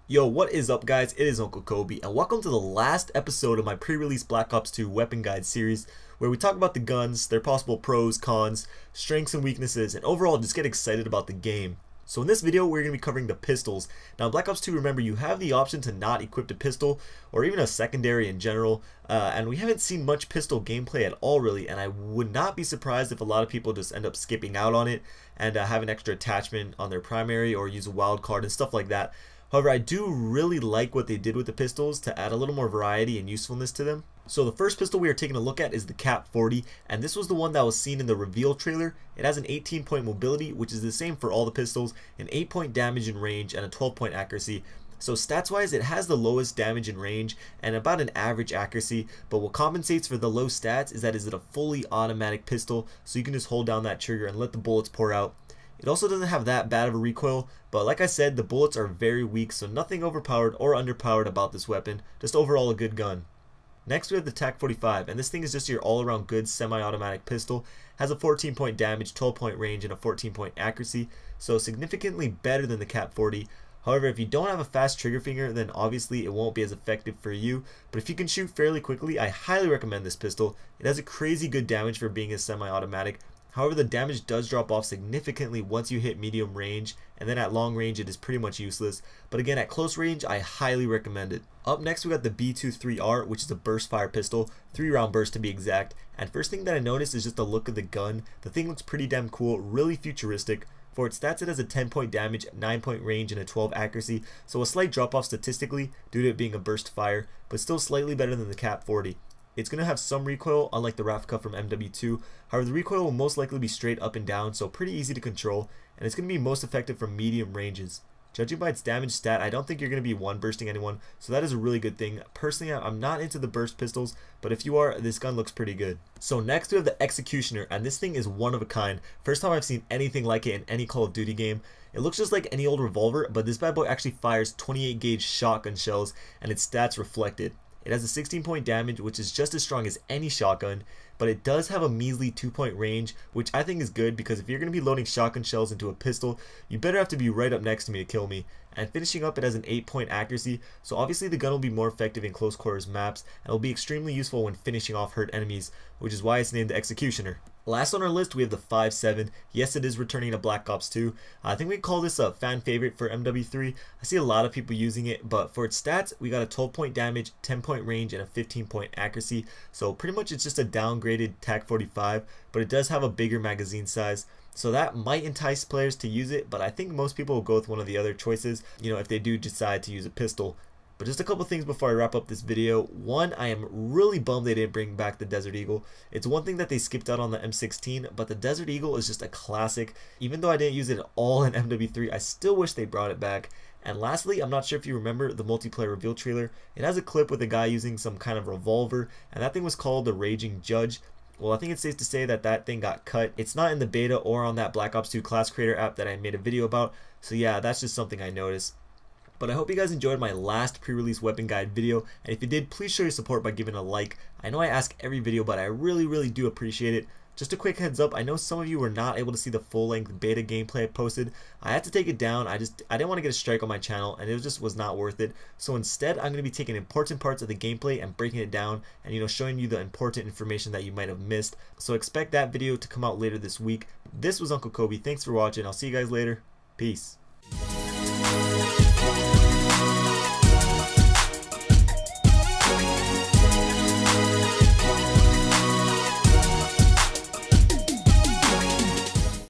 Yo, what is up guys? It is Uncle Kobe and welcome to the last episode of my pre-release Black Ops 2 weapon guide series where we talk about the guns, their possible pros, cons, strengths and weaknesses, and overall just get excited about the game. So in this video we're going to be covering the pistols. Now in Black Ops 2, remember, you have the option to not equip a pistol or even a secondary in general, and we haven't seen much pistol gameplay at all really, and I would not be surprised if a lot of people just end up skipping out on it and have an extra attachment on their primary or use a wild card and stuff like that. However, I do really like what they did with the pistols to add a little more variety and usefulness to them. So the first pistol we are taking a look at is the Kap40, and this was the one that was seen in the reveal trailer. It has an 18-point mobility, which is the same for all the pistols, an 8-point damage and range, and a 12-point accuracy. So stats wise, it has the lowest damage and range and about an average accuracy, but what compensates for the low stats is that it is a fully automatic pistol, so you can just hold down that trigger and let the bullets pour out. It also doesn't have that bad of a recoil, but like I said, the bullets are very weak, so nothing overpowered or underpowered about this weapon, just overall a good gun. Next we have the Tac45, and this thing is just your all-around good semi-automatic pistol. Has a 14-point damage, 12-point range, and a 14-point accuracy, so significantly better than the Kap40. However, if you don't have a fast trigger finger, then obviously it won't be as effective for you, but if you can shoot fairly quickly, I highly recommend this pistol. It has a crazy good damage for being a semi-automatic. However, the damage does drop off significantly once you hit medium range, and then at long range it is pretty much useless, but again at close range I highly recommend it. Up next we got the B23R, which is a burst fire pistol, 3-round burst to be exact, and first thing that I noticed is just the look of the gun. The thing looks pretty damn cool, really futuristic. For its stats, it has a 10-point damage, 9-point range, and a 12 accuracy, so a slight drop off statistically due to it being a burst fire, but still slightly better than the Kap40. It's going to have some recoil, unlike the Rafka from MW2. However, the recoil will most likely be straight up and down, so pretty easy to control, and it's going to be most effective from medium ranges. Judging by its damage stat, I don't think you're going to be one bursting anyone, so that is a really good thing. Personally, I'm not into the burst pistols, but if you are, this gun looks pretty good. So next we have the Executioner, and this thing is one of a kind. First time I've seen anything like it in any Call of Duty game. It looks just like any old revolver, but this bad boy actually fires 28 gauge shotgun shells, and its stats reflect it. It has a 16-point damage, which is just as strong as any shotgun, but it does have a measly 2-point range, which I think is good because if you're going to be loading shotgun shells into a pistol, you better have to be right up next to me to kill me. And finishing up, it has an 8-point accuracy, so obviously the gun will be more effective in close quarters maps, and will be extremely useful when finishing off hurt enemies, which is why it's named the Executioner. Last on our list we have the 5.7. Yes, it is returning to Black Ops 2. I think we call this a fan favorite for MW3. I see a lot of people using it, but for its stats, we got a 12-point damage, 10-point range, and a 15-point accuracy. So pretty much it's just a downgraded Tac45, but it does have a bigger magazine size. So that might entice players to use it, but I think most people will go with one of the other choices, if they do decide to use a pistol. But just a couple things before I wrap up this video. One, I am really bummed they didn't bring back the Desert Eagle. It's one thing that they skipped out on the M16, but the Desert Eagle is just a classic. Even though I didn't use it at all in MW3, I still wish they brought it back. And lastly, I'm not sure if you remember the multiplayer reveal trailer. It has a clip with a guy using some kind of revolver, and that thing was called the Raging Judge. Well, I think it's safe to say that that thing got cut. It's not in the beta or on that Black Ops 2 class creator app that I made a video about. So yeah, that's just something I noticed. But I hope you guys enjoyed my last pre-release weapon guide video, and if you did, please show your support by giving a like. I know I ask every video, but I really do appreciate it. Just a quick heads up, I know some of you were not able to see the full-length beta gameplay I posted. I had to take it down. I didn't want to get a strike on my channel, and it just was not worth it. So instead, I'm going to be taking important parts of the gameplay and breaking it down, and showing you the important information that you might have missed. So expect that video to come out later this week. This was Uncle Kobe. Thanks for watching. I'll see you guys later. Peace.